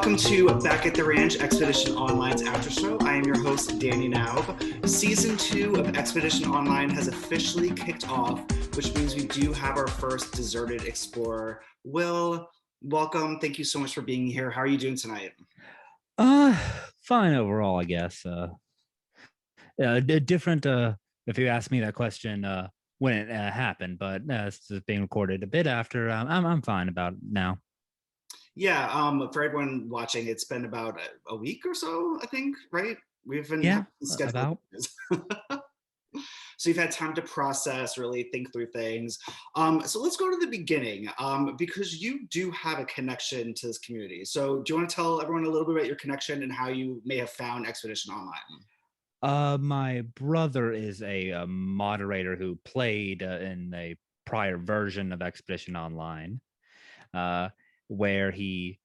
Welcome to Back at the Ranch, Expedition Online's after show. I am your host, Danny Knaub. Season 2 of Expedition Online has officially kicked off, which means we do have our first deserted explorer. Will, welcome. Thank you so much for being here. How are you doing tonight? Fine overall, I guess. Different. If you asked me that question when it happened, but this is being recorded a bit after. I'm fine about it now. Yeah, for everyone watching, it's been about a week or so, I think, right? We've been About. So you've had time to process, really think through things. So let's go to the beginning, because you do have a connection to this community. So do you want to tell everyone a little bit about your connection and how you may have found Expedition Online? My brother is a moderator who played in a prior version of Expedition Online, where he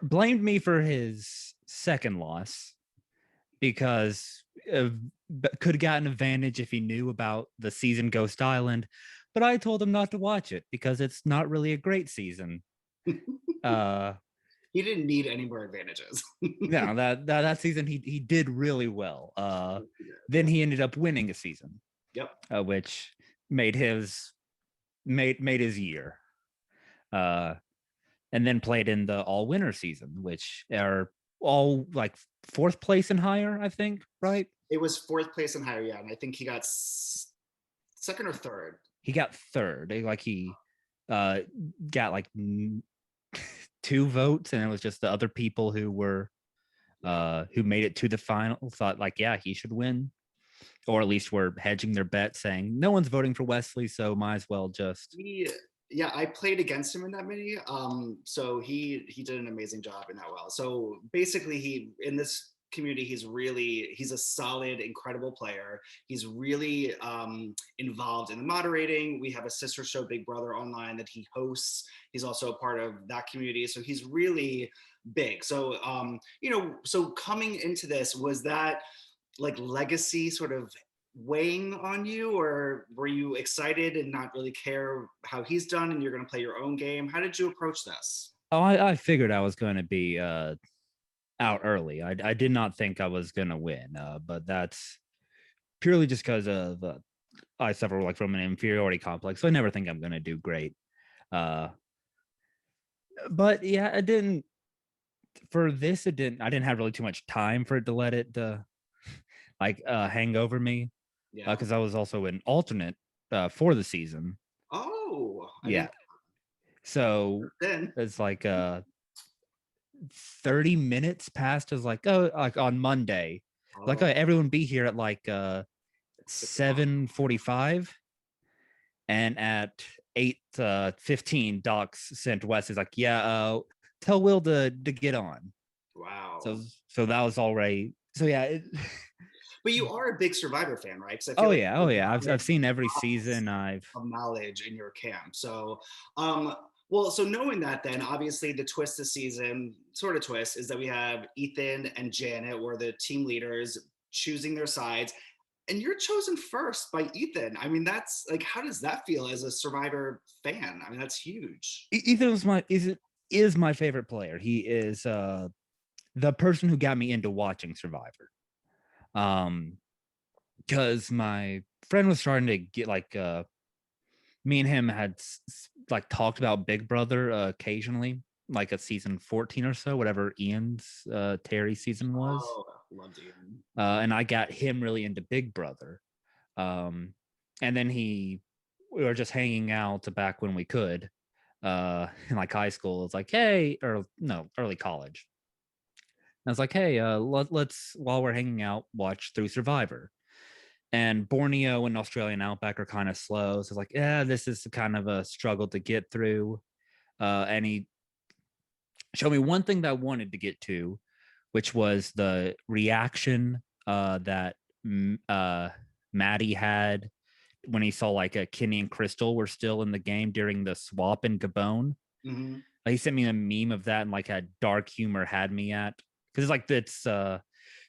blamed me for his second loss because could have gotten an advantage if he knew about the season Ghost Island, but I told him not to watch it because it's not really a great season. He didn't need any more advantages. No, that season he did really well. Then he ended up winning a season. Yep. Which made his year. And then played in the all winner season, which are all like fourth place and higher, I think, right? It was fourth place and higher, yeah. And I think he got second or third. He got third. He got like 2 votes, and it was just the other people who were who made it to the final thought like, yeah, he should win, or at least were hedging their bet, saying no one's voting for Wesley, so might as well just. Yeah, I played against him in that mini. So he did an amazing job in that well. So basically, he in this community, he's a solid, incredible player. He's really involved in the moderating. We have a sister show, Big Brother Online, that he hosts. He's also a part of that community. So he's really big. So so coming into this, was that like legacy sort of weighing on you, or were you excited and not really care how he's done and you're going to play your own game? How did you approach this? Oh, I figured I was going to be out early. I did not think I was going to win, but that's purely just because of I suffer like from an inferiority complex, so I never think I'm going to do great. But yeah, I didn't I didn't have really too much time for it to let it hang over me. Yeah, because I was also an alternate for the season. Oh, yeah. So it's like 30 minutes passed as like, oh, like on Monday, like everyone be here at like 7:45, and at 8:15 Docs sent Wes is like, yeah, tell Will to get on. Wow. So that was already, so yeah. But you are a big Survivor fan, right? Oh yeah. I've seen every season. Of knowledge in your camp. So, well, so knowing that, then obviously the twist this season, sort of twist, is that we have Ethan and Janet were the team leaders choosing their sides, and you're chosen first by Ethan. I mean, that's like, how does that feel as a Survivor fan? I mean, that's huge. Ethan is my favorite player. He is the person who got me into watching Survivor. Because my friend was starting to get like me and him had like talked about Big Brother occasionally, like at season 14 or so, whatever Ian's Terry season was. Oh, loved Ian. And I got him really into Big Brother. And then we were just hanging out back when we could in like high school. It's like, hey, or no, early college. I was like, hey, let's, while we're hanging out, watch through Survivor. And Borneo and Australian Outback are kind of slow. So it's like, yeah, this is kind of a struggle to get through. And he showed me one thing that I wanted to get to, which was the reaction that Maddie had when he saw like Kenny and Crystal were still in the game during the swap in Gabon. Mm-hmm. He sent me a meme of that, and like had dark humor had me at, because it's like it's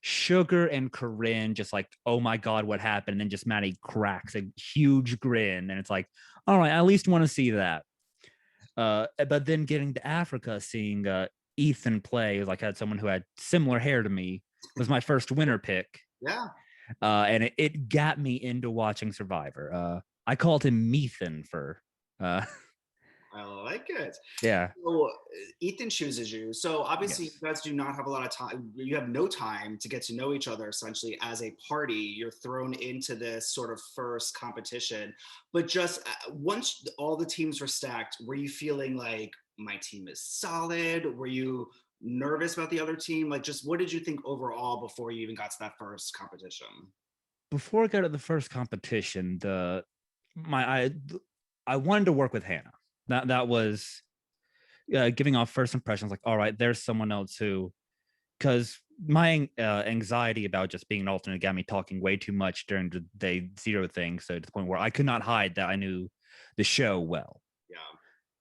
Sugar and Corinne just like, oh my god, what happened? And then just Maddie cracks a huge grin, and it's like, all right, I at least want to see that. But then getting to Africa, seeing Ethan play, like had someone who had similar hair to me, was my first winner pick. Yeah. And it got me into watching Survivor. I called him Methan for uh I like it. yeah. So Ethan chooses you. So obviously, you Yes. guys do not have a lot of time. You have no time to get to know each other. Essentially, as a party, you're thrown into this sort of first competition. But just once all the teams were stacked, were you feeling like my team is solid? Were you nervous about the other team? Like, just what did you think overall before you even got to that first competition? Before I got to the first competition, the my I wanted to work with Hannah. That was giving off first impressions. Like, all right, there's someone else who, because my anxiety about just being an alternate got me talking way too much during the day zero thing. So to the point where I could not hide that I knew the show well.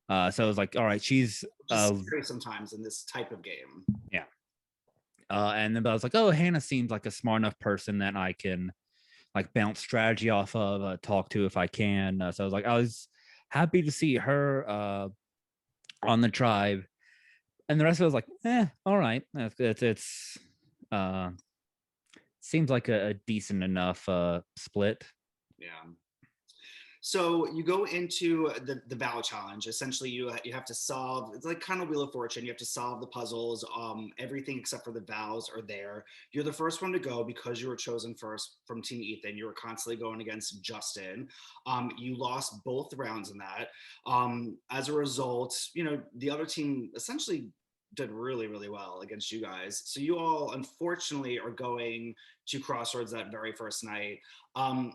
Yeah, So I was like, all right, she's just scary sometimes in this type of game. yeah. And then but I was like, oh, Hannah seems like a smart enough person that I can like bounce strategy off of, talk to if I can. So I was happy to see her on the tribe, and the rest of it was like, all right, it's uh, seems like a decent enough split. Yeah. So you go into the Vow challenge. Essentially, you have to solve. It's like kind of Wheel of Fortune. You have to solve the puzzles. Everything except for the vows are there. You're the first one to go because you were chosen first from Team Ethan. You were constantly going against Justin. You lost both rounds in that. As a result, the other team essentially did really, really well against you guys. So you all unfortunately are going to Crossroads that very first night.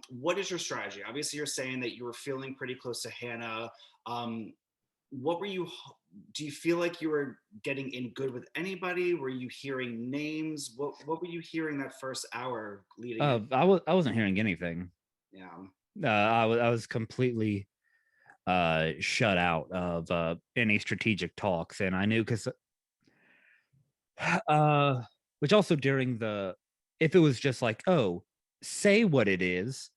What is your strategy? Obviously, you're saying that you were feeling pretty close to Hannah. What were you? Do you feel like you were getting in good with anybody? Were you hearing names? What were you hearing that first hour leading in? I wasn't hearing anything. Yeah, I was completely shut out of any strategic talks, and I knew because uh which also during the, if it was just like, oh, say what it is,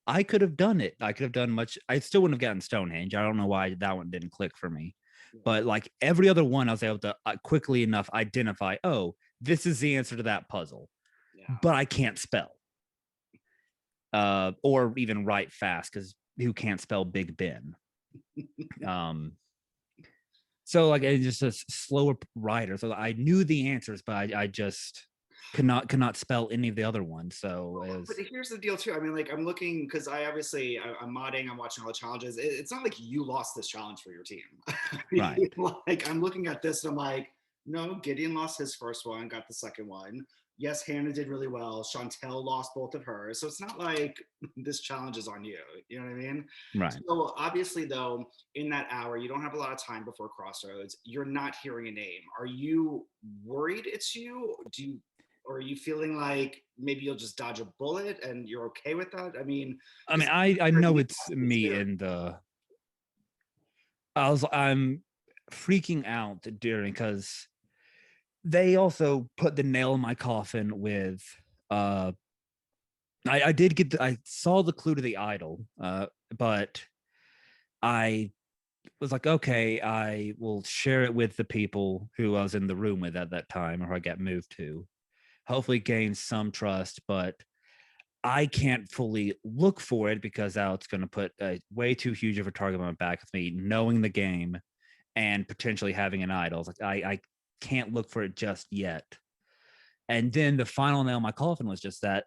I could have done it. I could have done much. I still wouldn't have gotten Stonehenge. I don't know why that one didn't click for me. yeah, But like every other one, I was able to quickly enough identify, oh, this is the answer to that puzzle, yeah. but I can't spell or even write fast because who can't spell Big Ben? Um, so like it's just a slower writer. So I knew the answers, but I just could not spell any of the other ones. So it But was here's the deal too. I mean, like I'm looking because I'm modding, I'm watching all the challenges. It's not like you lost this challenge for your team. right. Like I'm looking at this and I'm like, no, Gideon lost his first one, got the second one. Yes, Hannah did really well. Chantel lost both of hers. So it's not like this challenge is on you. You know what I mean? Right. So obviously, though, in that hour, you don't have a lot of time before Crossroads. You're not hearing a name. Are you worried it's you? Or are you feeling like maybe you'll just dodge a bullet and you're okay with that? I mean, I mean, because I know it's me in the. I'm freaking out during because they also put the nail in my coffin with uh I did get I saw the clue to the idol, but I was like, okay, I will share it with the people who I was in the room with at that time or I got moved to. Hopefully gain some trust, but I can't fully look for it because now it's going to put a way too huge of a target on my back with me knowing the game and potentially having an idol. Like I can't look for it just yet. And then the final nail in my coffin was just that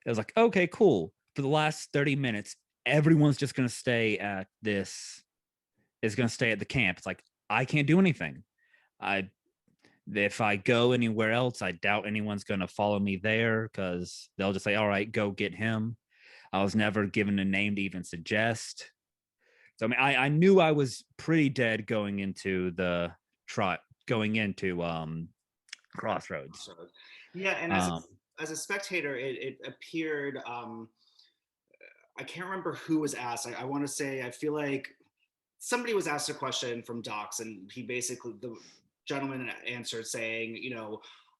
it was like, okay, cool. For the last 30 minutes, everyone's just going to stay at this, is going to stay at the camp. It's like, I can't do anything. I If I go anywhere else, I doubt anyone's going to follow me there because they'll just say, all right, go get him. I was never given a name to even suggest. So I mean, I knew I was pretty dead going into the trot, going into Crossroads. Crossroads. Yeah, and Um, as a spectator, it appeared. I can't remember who was asked. I want to say I feel like somebody was asked a question from Docs, and he basically the gentleman answered saying,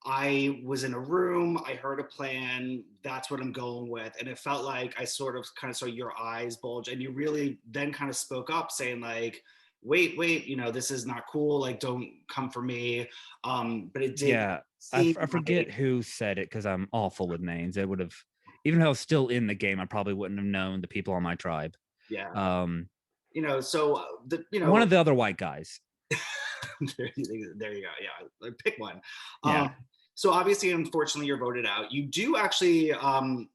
I was in a room, I heard a plan, that's what I'm going with. And it felt like I sort of kind of saw your eyes bulge, and you really then kind of spoke up saying, like, wait, this is not cool. Like, don't come for me. But it did Yeah, seem I forget like, who said it because I'm awful with names. It would have, even though I was still in the game, I probably wouldn't have known the people on my tribe. yeah, Um, so one of the other white guys. there you go. Yeah, like, pick one. Um, Yeah. so obviously, unfortunately, you're voted out. You do actually.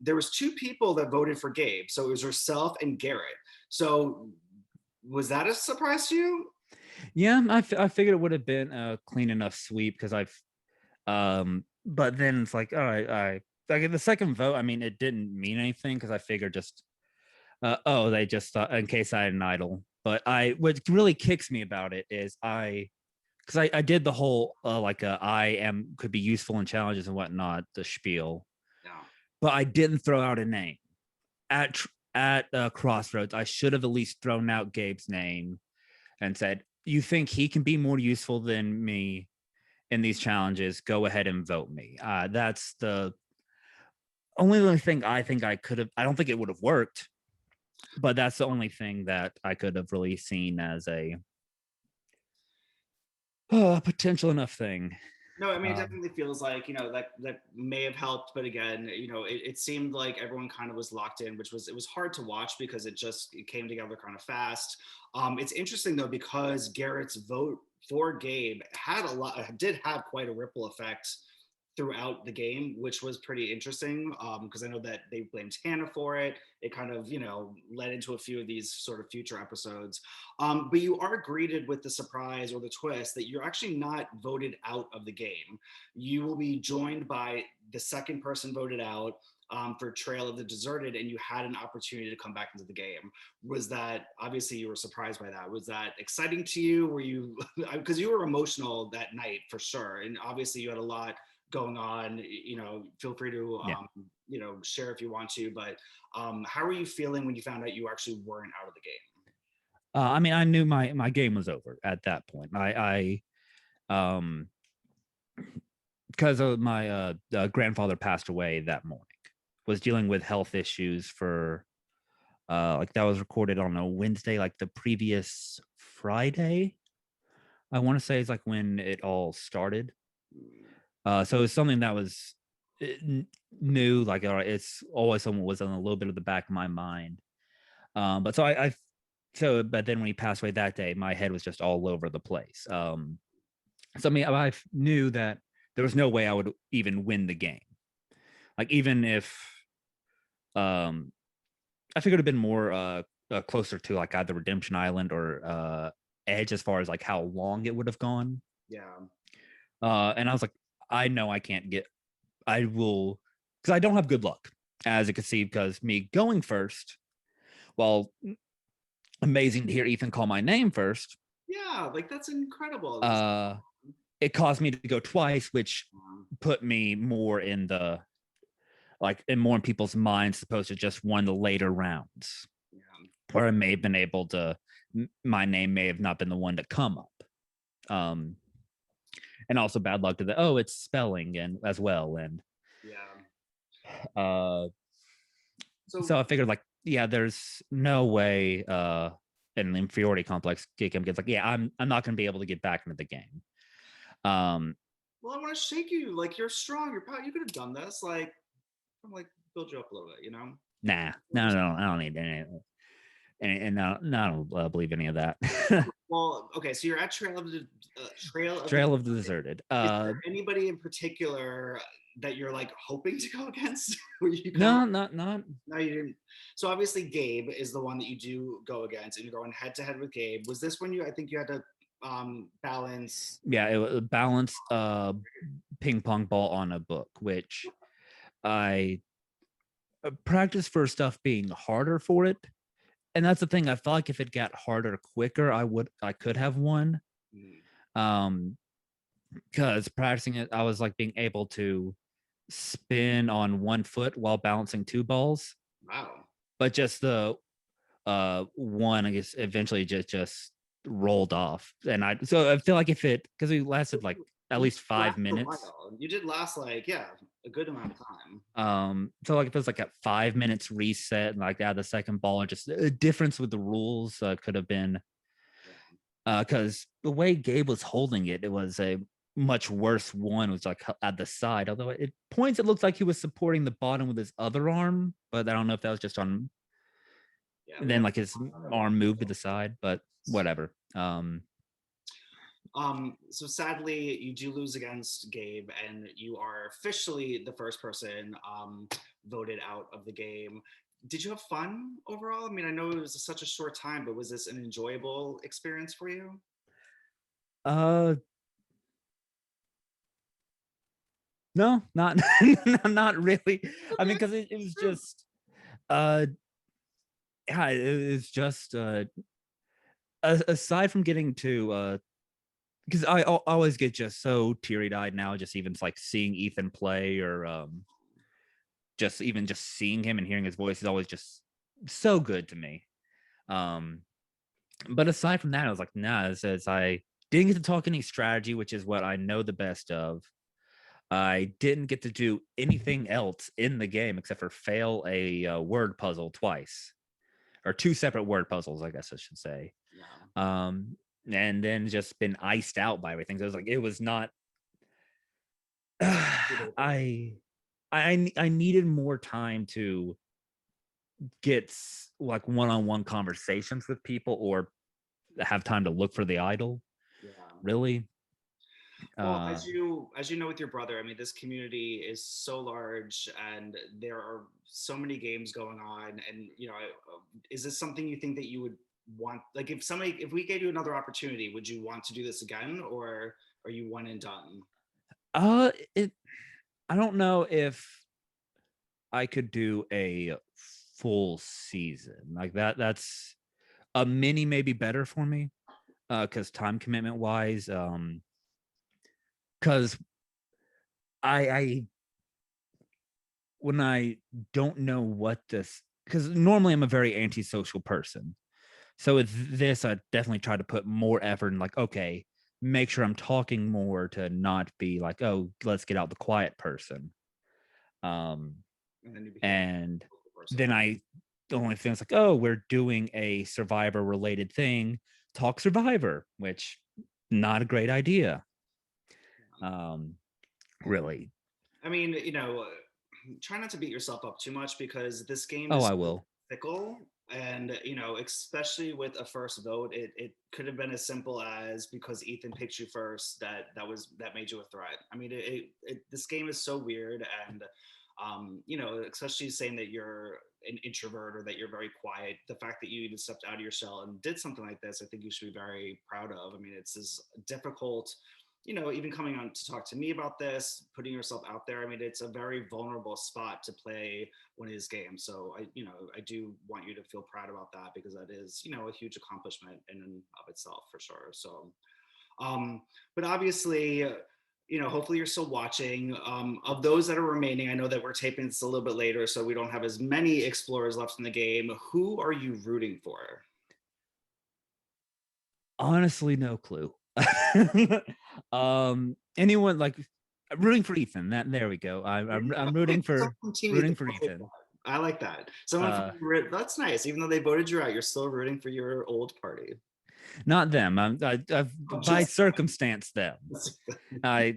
There was two people that voted for Gabe. So it was yourself and Garrett. So was that a surprise to you? Yeah, I figured it would have been a clean enough sweep because but then it's like, all right, like the second vote, I mean, it didn't mean anything because I figured just, they just thought in case I had an idol. But what really kicks me about it is because I did the whole I am could be useful in challenges and whatnot, the spiel, Yeah. but I didn't throw out a name at Crossroads. I should have at least thrown out Gabe's name and said, "You think he can be more useful than me in these challenges? Go ahead and vote me." That's the only thing I think I could have. I don't think it would have worked, but that's the only thing that I could have really seen as a potential enough thing. No, I mean, it Um, definitely feels like, that may have helped, but again, it seemed like everyone kind of was locked in, which was, it was hard to watch because it came together kind of fast. It's interesting though, because Garrett's vote for Gabe did have quite a ripple effect throughout the game, which was pretty interesting, because I know that they blamed Hannah for it. It kind of, led into a few of these sort of future episodes. But you are greeted with the surprise or the twist that you're actually not voted out of the game. You will be joined by the second person voted out, for Trail of the Deserted, and you had an opportunity to come back into the game. Was that, obviously you were surprised by that? Was that exciting to you? Were you, because you were emotional that night for sure, and obviously you had a lot going on. Feel free to yeah. share if you want to, but how are you feeling when you found out you actually weren't out of the game? I mean, I knew my game was over at that point. Um because of my grandfather passed away that morning. Was dealing with health issues for like that was recorded on a Wednesday, like the previous Friday. I want to say is like when it all started. So it's something that was new. Like, all right, it's always someone was on a little bit of the back of my mind. But so but then when he passed away that day, my head was just all over the place. So I mean, I knew that there was no way I would even win the game. Like even if um, I figured it'd been more closer to like either Redemption Island or Edge as far as like how long it would have gone. Yeah. And I was like, I know I can't get. I will because I don't have good luck, as you can see, because me going first. Well, amazing to hear Ethan call my name first. Yeah, like that's incredible. Uh, it caused me to go twice, which Um, put me more in the more in people's minds, opposed to just one of the later rounds, yeah. where I may have been able to. My name may have not been the one to come up. Um, and also bad luck to the it's spelling and as well, and Yeah. uh, So so I figured like there's no way an inferiority complex kick him gets like I'm not going to be able to get back into the game. Um, well, I want to shake you. Like, you're strong. You're proud. You could have done this. Like, I'm like build you up a little bit. nah, no, I don't need any. And no, I don't believe any of that. Well, okay. So you're at Trail of the Trail of the Deserted. Deserted. Is there anybody in particular that you're like hoping to go against? Where you kind of No, not. no, you didn't. So obviously Gabe is the one that you do go against, and you're going head to head with Gabe. Was this when I think you had to balance? Yeah, it was balance ping pong ball on a book, which I practice for stuff being harder for it. And that's the thing. I felt like if it got harder quicker, I could have won. Hmm. Um, because practicing it, I was like being able to spin on one foot while balancing two balls. Wow. But just the one, I guess, eventually just rolled off. And I feel like if it because we lasted like at You least five lasted a minutes. while. You did last like, yeah, a good amount of time. So like if it was like a 5 minutes reset and like the second ball, and just a difference with the rules could have been Yeah. because the way Gabe was holding it, it was a much worse one. It was like at the side. Although at points it looked like he was supporting the bottom with his other arm, but I don't know if that was just on. Yeah, we Then never. like his arm moved to the side, but whatever. So sadly, you do lose against Gabe, and you are officially the first person voted out of the game. Did you have fun overall? I mean, I know it was such a short time, but was this an enjoyable experience for you? Uh, no, not not really. I mean, Okay. because it was just uh, yeah, it was just aside from getting to because I always get just so teary eyed now, just even like seeing Ethan play or just even just seeing him and hearing his voice is always just so good to me. Um, but aside from that, I was like, nah, it says I didn't get to talk any strategy, which is what I know the best of. I didn't get to do anything else in the game except for fail a word puzzle twice, or two separate word puzzles, I guess I should say. Yeah. Um, and then just been iced out by everything. So it was like it was not. I needed more time to get like one-on-one conversations with people or have time to look for the idol. Yeah. Really, Well, uh, as you know with your brother, I mean, this community is so large, and there are so many games going on. And is this something you think that you would want? Like, if we gave you another opportunity, would you want to do this again, or are you one and done? it. I don't know if I could do a full season like that. That's a mini maybe better for me because time commitment wise. Because I when I don't know what this, because normally I'm a very antisocial person. So with this, I definitely try to put more effort in like, okay, make sure I'm talking more to not be like, oh, let's get out the quiet person. Um, And then you became and the person. then I the only thing is like, oh, we're doing a survivor related thing, talk survivor, which not a great idea. Um, really. I mean, try not to beat yourself up too much because this game Oh, is I so will. fickle. And especially with a first vote, it could have been as simple as because Ethan picked you first that made you a threat. I mean, this game is so weird. And especially saying that you're an introvert or that you're very quiet, the fact that you even stepped out of your shell and did something like this, I think you should be very proud of. I mean, it's as difficult, even coming on to talk to me about this, putting yourself out there. I mean, it's a very vulnerable spot to play one of his games. So I do want you to feel proud about that because that is, a huge accomplishment in and of itself for sure. So, um, but obviously, hopefully you're still watching. Of those that are remaining, I know that we're taping this a little bit later, so we don't have as many explorers left in the game. Who are you rooting for? Honestly, no clue. Anyone like rooting for Ethan. That there we go. I'm Okay, rooting someone for from Team Ethan. rooting for Okay, Ethan. I like that. Someone from Uh, that's nice. Even though they voted you out, you're still rooting for your old party. not them. I've Oh, by just circumstance them. I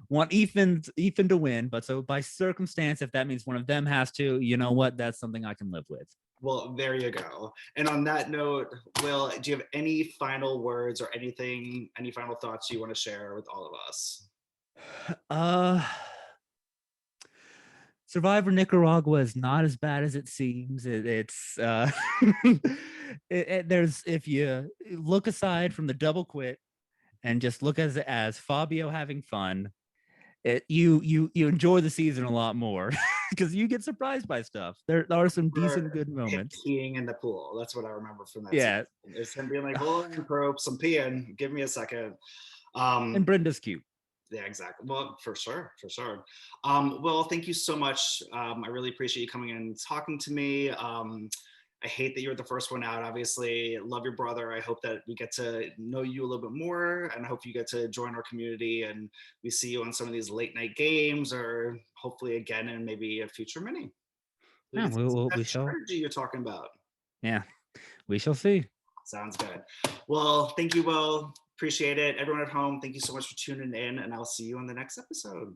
want Ethan to win, but so by circumstance, if that means one of them has to, you know what? That's something I can live with. well, there you go. And on that note, Will, do you have any final words or anything, any final thoughts you want to share with all of us? Uh Survivor Nicaragua is not as bad as it seems. It's there's if you look aside from the double quit and just look as Fabio having fun, you enjoy the season a lot more because you get surprised by stuff. There are some decent good Him moments. peeing in the pool. That's what I remember from that season. Yeah, It's him being like, hold on, Probes, I'm peeing. Give me a second. and Um, Brenda's cute. Yeah, exactly. Well, for sure, for sure. Well, thank you so much. I really appreciate you coming in and talking to me. I hate that you're the first one out. Obviously, love your brother. I hope that we get to know you a little bit more, and I hope you get to join our community and we see you on some of these late night games, or hopefully again in maybe a future mini. We Yeah, can see some of we that shall. strategy you're talking about. Yeah, we shall see. Sounds good. Well, thank you, Will. Appreciate it. Everyone at home, thank you so much for tuning in, and I'll see you on the next episode.